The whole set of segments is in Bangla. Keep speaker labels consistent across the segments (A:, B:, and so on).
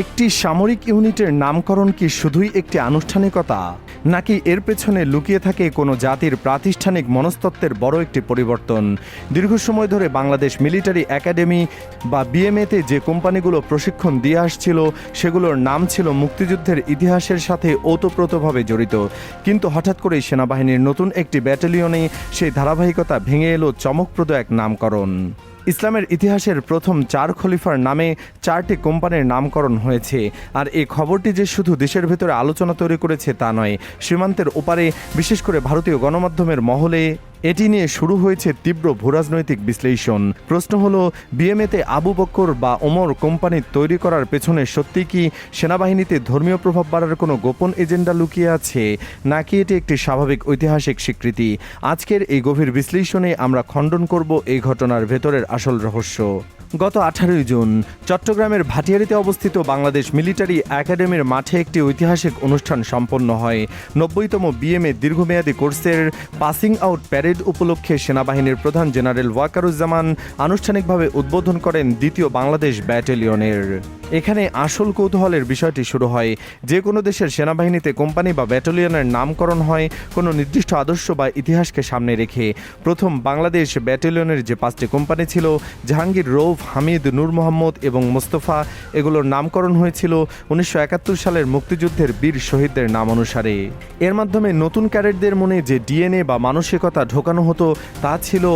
A: একটি সামরিক ইউনিটের নামকরণ কি শুধুই একটি আনুষ্ঠানিকতা, নাকি এর পেছনে লুকিয়ে থাকে কোনো জাতির প্রাতিষ্ঠানিক মনস্তত্ত্বের বড় একটি পরিবর্তন? দীর্ঘ সময় ধরে বাংলাদেশ মিলিটারি একাডেমি বা বিএমএতে যে কোম্পানিগুলো প্রশিক্ষণ দিয়ে আসছিল, সেগুলোর নাম ছিল মুক্তিযুদ্ধের ইতিহাসের সাথে ওতপ্রোতভাবে জড়িত। কিন্তু হঠাৎ করেই সেনাবাহিনীর নতুন একটি ব্যাটালিয়নে সেই ধারাবাহিকতা ভেঙে এলো চমকপ্রদ এক নামকরণ। ইসলামের ইতিহাসের প্রথম 4 খলিফার নামে 4টি কোম্পানির নামকরণ হয়েছে। আর এই খবরটি যে শুধু দেশের ভেতরে আলোচনা তৈরি করেছে তা নয়, সীমান্তের ওপারে বিশেষ করে ভারতীয় গণমাধ্যমের মহলে এটি নিয়ে শুরু হয়েছে তীব্র ভূরাজনৈতিক বিশ্লেষণ। প্রশ্ন হলো, বিএমএতে আবু বকর বা ওমর কোম্পানি তৈরি করার পেছনে সত্যি কি সেনাবাহিনীতে ধর্মীয় প্রভাব বাড়ার কোনো গোপন এজেন্ডা লুকিয়ে আছে, নাকি এটি একটি স্বাভাবিক ঐতিহাসিক স্বীকৃতি? আজকের এই গভীর বিশ্লেষণে আমরা খণ্ডন করব এই ঘটনার ভেতরের আসল রহস্য। গত 18 জুন চট্টগ্রামের ভাটিয়ারীতে অবস্থিত বাংলাদেশ মিলিটারি একাডেমির মাঠে একটি ঐতিহাসিক অনুষ্ঠান সম্পন্ন হয়। 90তম বিএমএ দীর্ঘমেয়াদী কোর্সের পাসিং আউট প্যারেড উপলক্ষে সেনাবাহিনীর প্রধান জেনারেল ওয়াকারুজ্জামান আনুষ্ঠানিকভাবে উদ্বোধন করেন দ্বিতীয় বাংলাদেশ ব্যাটালিয়নের। এখানে আসল কৌতূহলের বিষয়টি শুরু হয়। যে কোনো দেশের সেনাবাহিনীতে কোম্পানি বা ব্যাটালিয়নের নামকরণ হয় কোনো নির্দিষ্ট আদর্শ বা ইতিহাসকে সামনে রেখে। প্রথম বাংলাদেশ ব্যাটালিয়নের যে 5টি কোম্পানি ছিল, জাহাঙ্গীর, রৌফ, হামিদ, নূর মোহাম্মদ এবং মোস্তফা, এগুলোর নামকরণ হয়েছিল 1971 সালের মুক্তিযুদ্ধের বীর শহীদদের নাম অনুসারে। এর মাধ্যমে নতুন ক্যাডেটদের মনে যে ডিএনএ বা মানসিকতা ঢোকানো হতো, তা ছিল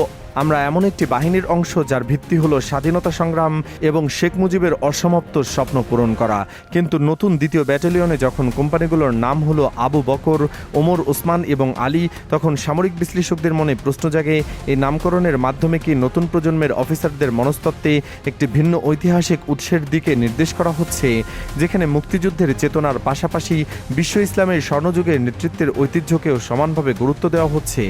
A: আমরা এমন একটি বাহিনীর অংশ যার ভিত্তি হলো স্বাধীনতা সংগ্রাম এবং শেখ মুজিবের অসমাপ্ত স্বপ্ন পূরণ করা। কিন্তু নতুন দ্বিতীয় ব্যাটালিয়নে যখন কোম্পানিগুলোর নাম হলো আবু বকর, ওমর, ওসমান এবং আলী, তখন সামরিক বিশ্লেষকদের মনে প্রশ্ন জাগে, এই নামকরণের মাধ্যমে কি নতুন প্রজন্মের অফিসারদের মনস্তত্ত্বে একটি ভিন্ন ঐতিহাসিক উৎসের দিকে নির্দেশ করা হচ্ছে, যেখানে মুক্তিযুদ্ধের চেতনার পাশাপাশি বিশ্ব ইসলামের স্বর্ণযুগের নেতৃত্বের ঐতিহ্যকেও সমানভাবে গুরুত্ব দেওয়া হচ্ছে?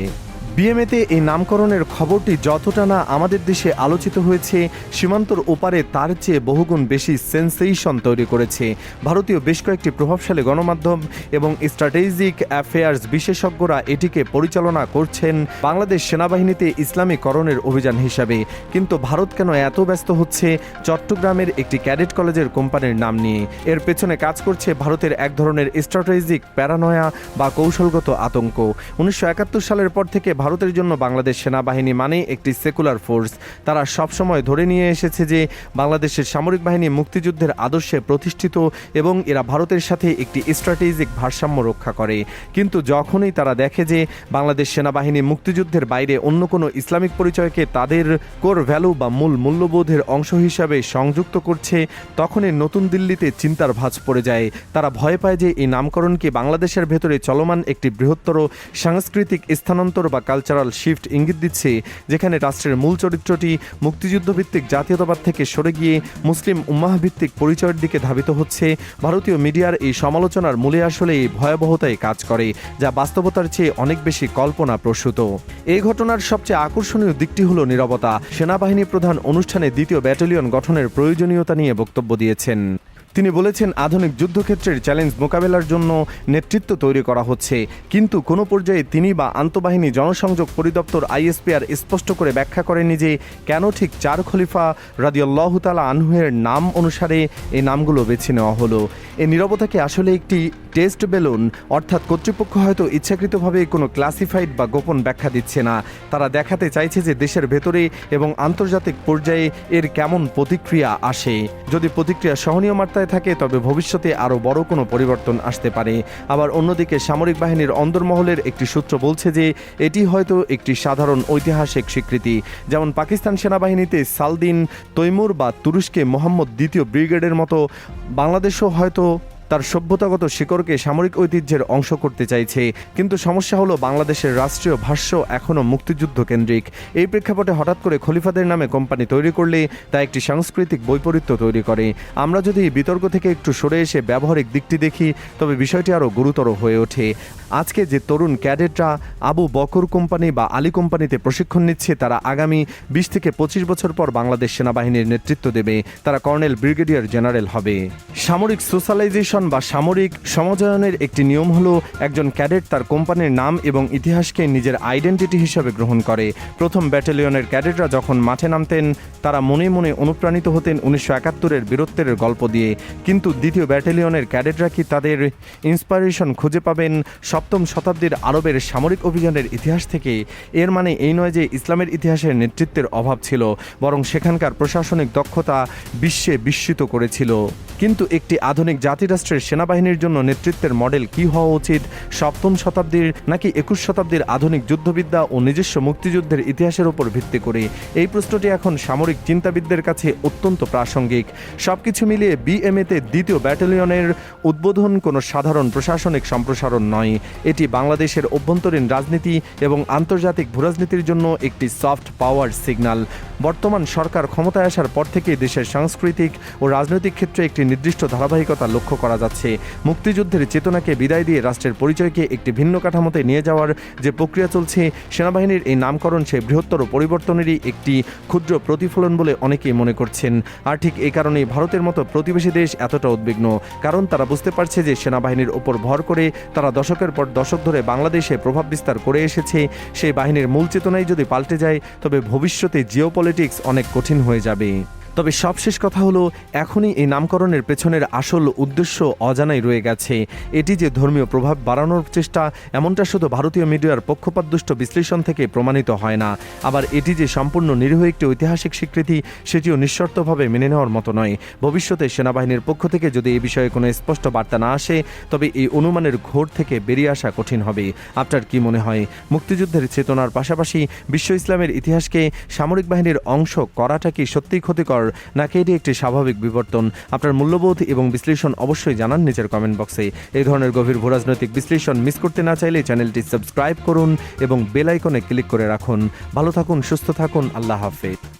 A: বিএমএতে এই নামকরণের খবরটি যতটা না আমাদের দেশে আলোচিত হয়েছে, সীমান্তর ওপারে তার চেয়ে বহুগুণ বেশি সেন্সেশন তৈরি করেছে। ভারতীয় বেশ কয়েকটি প্রভাবশালী গণমাধ্যম এবং স্ট্র্যাটেজিক অ্যাফেয়ার্স বিশেষজ্ঞরা এটিকে পরিচালনা করছেন বাংলাদেশ সেনাবাহিনীতে ইসলামীকরণের অভিযান হিসাবে। কিন্তু ভারত কেন এত ব্যস্ত হচ্ছে চট্টগ্রামের একটি ক্যাডেট কলেজের কোম্পানির নাম নিয়ে? এর পেছনে কাজ করছে ভারতের এক ধরনের স্ট্র্যাটেজিক প্যারানয়া বা কৌশলগত আতঙ্ক। 1971 সালের পর থেকে ভারতের জন্য বাংলাদেশ সেনাবাহিনী মানে একটি সেকুলার ফোর্স। তারা সবসময় ধরে নিয়ে এসেছে যে বাংলাদেশের সামরিক বাহিনী মুক্তিযুদ্ধের আদর্শে প্রতিষ্ঠিত এবং এরা ভারতের সাথে একটি স্ট্র্যাটেজিক ভারসাম্য রক্ষা করে। কিন্তু যখনই তারা দেখে যে বাংলাদেশ সেনাবাহিনী মুক্তিযুদ্ধের বাইরে অন্য কোনো ইসলামিক পরিচয়কে তাদের কোর ভ্যালু বা মূল মূল্যবোধের অংশ হিসাবে সংযুক্ত করছে, তখনই নতুন দিল্লিতে চিন্তার ভাঁজ পড়ে যায়। তারা ভয় পায় যে এই নামকরণকে বাংলাদেশের ভেতরে চলমান একটি বৃহত্তর সাংস্কৃতিক স্থানান্তর বা কালচারাল শিফট ইঙ্গিত দিচ্ছে, যেখানে রাষ্ট্রের মূল চরিত্রটি মুক্তিযুদ্ধভিত্তিক জাতীয়তাবাদ থেকে সরে গিয়ে মুসলিম উম্মাহ ভিত্তিক পরিচয়ের দিকে ধাবিত হচ্ছে। ভারতীয় মিডিয়ার এই সমালোচনার মূলে আসলে এই ভয়াবহতাই কাজ করে, যা বাস্তবতার চেয়ে অনেক বেশি কল্পনাপ্রসূত। এই ঘটনার সবচেয়ে আকর্ষণীয় দিকটি হলো নীরবতা। সেনাবাহিনী প্রধান অনুষ্ঠানে দ্বিতীয় ব্যাটালিয়ন গঠনের প্রয়োজনীয়তা নিয়ে বক্তব্য দিয়েছেন। তিনি বলেছেন, আধুনিক যুদ্ধক্ষেত্রের চ্যালেঞ্জ মোকাবেলার জন্য নেতৃত্ব তৈরি করা হচ্ছে, কিন্তু কোনো পর্যায়ে তিনি বা আন্তঃবাহিনী জনসংযোগ পরিদপ্তর আইএসপিআর স্পষ্ট করে ব্যাখ্যা করেননি যে কেন ঠিক 4 খলিফা রাদিয়াল্লাহু তাআলা আনহুয়ের নাম অনুসারে এই নামগুলো বেছে নেওয়া হলো। এই নীরবতাকে আসলে একটি টেস্ট বেলুন, অর্থাৎ কর্তৃপক্ষ হয়তো ইচ্ছাকৃতভাবে কোনো ক্লাসিফাইড বা গোপন ব্যাখ্যা দিচ্ছে না। তারা দেখাতে চাইছে যে দেশের ভেতরে এবং আন্তর্জাতিক পর্যায়ে এর কেমন প্রতিক্রিয়া আসে। যদি প্রতিক্রিয়া সহনীয় মাত্রায় থাকে, তবে ভবিষ্যতে আরও বড় কোনো পরিবর্তন আসতে পারে। আবার অন্যদিকে সামরিক বাহিনীর অন্দরমহলের একটি সূত্র বলছে যে এটি হয়তো একটি সাধারণ ঐতিহাসিক স্বীকৃতি, যেমন পাকিস্তান সেনাবাহিনীতে সালদিন, তৈমুর বা তুরস্কে মোহাম্মদ দ্বিতীয় ব্রিগেডের মতো বাংলাদেশও হয়তো তার সভ্যতাগত শিকড়কে সামরিক ঐতিহ্যের অংশ করতে চাইছে। কিন্তু সমস্যা হলো বাংলাদেশের রাষ্ট্রীয় ভাষ্য এখনও মুক্তিযুদ্ধ কেন্দ্রিক। এই প্রেক্ষাপটে হঠাৎ করে খলিফাদের নামে কোম্পানি তৈরি করলে তা একটি সাংস্কৃতিক বৈপরীত্য তৈরি করে। আমরা যদি বিতর্ক থেকে একটু সরে এসে ব্যবহারিক দিকটি দেখি, তবে বিষয়টি আরও গুরুতর হয়ে ওঠে। আজকে যে তরুণ ক্যাডেটরা আবু বকর কোম্পানি বা আলী কোম্পানিতে প্রশিক্ষণ নিচ্ছে, তারা আগামী 20 থেকে 25 বছর পর বাংলাদেশ সেনাবাহিনীর নেতৃত্ব দেবে। তারা কর্নেল, ব্রিগেডিয়ার জেনারেল হবে। সামরিক সোশ্যালাইজেশন প্রমোশন বা সামরিক সমাজয়নের একটি নিয়ম হলো একজন ক্যাডেট তার কোম্পানির নাম এবং ইতিহাসকে নিজের আইডেন্টিটি হিসেবে গ্রহণ করে। প্রথম ব্যাটালিয়নের ক্যাডেটরা যখন মাঠে নামতেন তারা মনে মনে অনুপ্রাণিত হতেন 1971-এর বীরত্বের গল্প দিয়ে, কিন্তু দ্বিতীয় ব্যাটালিয়নের ক্যাডেটরা কি তাদের ইন্সপাইরেশন খুঁজে পাবেন সপ্তম শতাব্দীর আরবের সামরিক অভিযানের ইতিহাস থেকে? এর মানে এই নয় যে ইসলামের ইতিহাসের নেতৃত্বের অভাব ছিল, বরং সেখানকার প্রশাসনিক দক্ষতা বিশ্বে বিস্মিত করেছিল। কিন্তু একটি আধুনিক জাতিরাষ্ট্রের সেনাবাহিনীর জন্য নেতৃত্বের মডেল কি হওয়া উচিত? সপ্তম শতাব্দীর নাকি 21 শতাব্দীর আধুনিক যুদ্ধবিদ্যা ও নিজস্ব মুক্তিযুদ্ধের ইতিহাসের উপর ভিত্তি করে? এই প্রশ্নটি এখন সামরিক চিন্তাবিদদের কাছে অত্যন্ত প্রাসঙ্গিক। সবকিছু মিলিয়ে বিএমএতে দ্বিতীয় ব্যাটালিয়নের উদ্বোধন কোনো সাধারণ প্রশাসনিক সম্প্রসারণ নয়, এটি বাংলাদেশের অভ্যন্তরীণ রাজনীতি এবং আন্তর্জাতিক ভূরাজনীতির জন্য একটি সফট পাওয়ার সিগন্যাল। বর্তমান সরকার ক্ষমতায় আসার পর থেকে দেশের সাংস্কৃতিক ও রাজনৈতিক ক্ষেত্রে একটি নির্দিষ্ট ধারাবাহিকতা লক্ষ্য করা যাচ্ছে। মুক্তিযুদ্ধের চেতনাকে বিদায় দিয়ে রাষ্ট্রের পরিচয়কে একটি ভিন্ন কাঠামোতে নিয়ে যাওয়ার যে প্রক্রিয়া চলছে, সেনাবাহিনীর এই নামকরণ সেই বৃহত্তর পরিবর্তনেরই একটি ক্ষুদ্র প্রতিফলন বলে অনেকেই মনে করছেন। আর ঠিক এই কারণেই ভারতের মতো প্রতিবেশী দেশ এতটা উদ্বিগ্ন, কারণ তারা বুঝতে পারছে যে সেনাবাহিনীর ওপর ভর করে তারা দশকের পর দশক ধরে বাংলাদেশে প্রভাব বিস্তার করে এসেছে, সেই বাহিনীর মূল চেতনাই যদি পাল্টে যায় তবে ভবিষ্যতে জিওপলিটিক্স অনেক কঠিন হয়ে যাবে। তবে সবশেষ কথা হলো, এখনই এই নামকরণের পেছনের আসল উদ্দেশ্য অজানাই রয়ে গেছে। এটি যে ধর্মীয় প্রভাব বাড়ানোর চেষ্টা, এমনটা শুধু ভারতীয় মিডিয়ার পক্ষপাতদুষ্ট বিশ্লেষণ থেকে প্রমাণিত হয় না। আবার এটি যে সম্পূর্ণ নিরীহ একটি ঐতিহাসিক স্বীকৃতি, সেটিও নিঃশর্তভাবে মেনে নেওয়ার মতো নয়। ভবিষ্যতে সেনাবাহিনীর পক্ষ থেকে যদি এই বিষয়ে কোনো স্পষ্ট বার্তা না আসে, তবে এই অনুমানের ঘোর থেকে বেরিয়ে আসা কঠিন হবে। আপনার কি মনে হয়, মুক্তিযুদ্ধের চেতনার পাশাপাশি বিশ্ব ইসলামের ইতিহাসকে সামরিক বাহিনীর অংশ করাটা কি সত্যিই ক্ষতিকর, নাকি এটি একটি স্বাভাবিক বিবর্তন? আপনার মূল্যবোধ এবং বিশ্লেষণ অবশ্যই জানান নিচের কমেন্ট বক্সে। এই ধরনের গভীর ভূরাজনৈতিক বিশ্লেষণ মিস করতে না চাইলে চ্যানেলটি সাবস্ক্রাইব করুন এবং বেল আইকনে ক্লিক করে রাখুন। ভালো থাকুন, সুস্থ থাকুন, আল্লাহ হাফেজ।